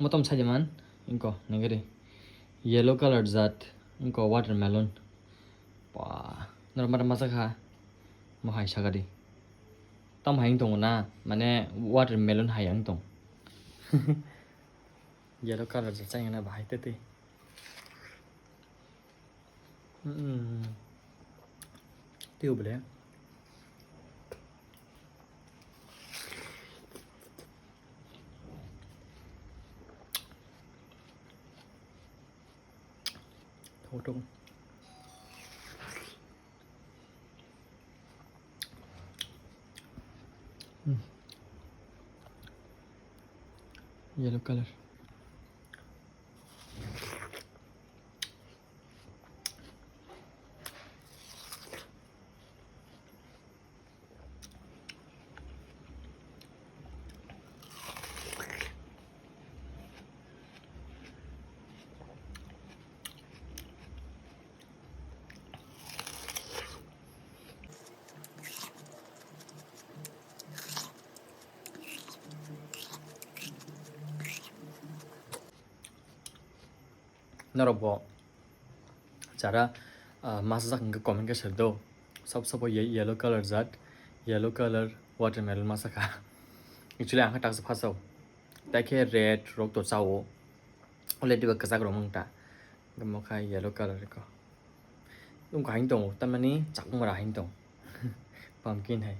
మొత్తం సజమాన్ ఇంకో నెగరి yellow colored zat ఇంకో watermelon pa normal masakha mahai sagadi tam haing tong na mane watermelon hayang tong yellow colored zat chang na bahai te tiêu bele thô trung yellow color 너러버 자라 마스작 그 comment के शब्दों सब yellow colour जात yellow colour watermelon मासका actually आंखा टाक फासाव ताके red रोक तो चाओ already बक जाक रोमंगता गमखा yellow colour को तुम काहिं तो तमनी चाकमरा हिं तो पंपकिन है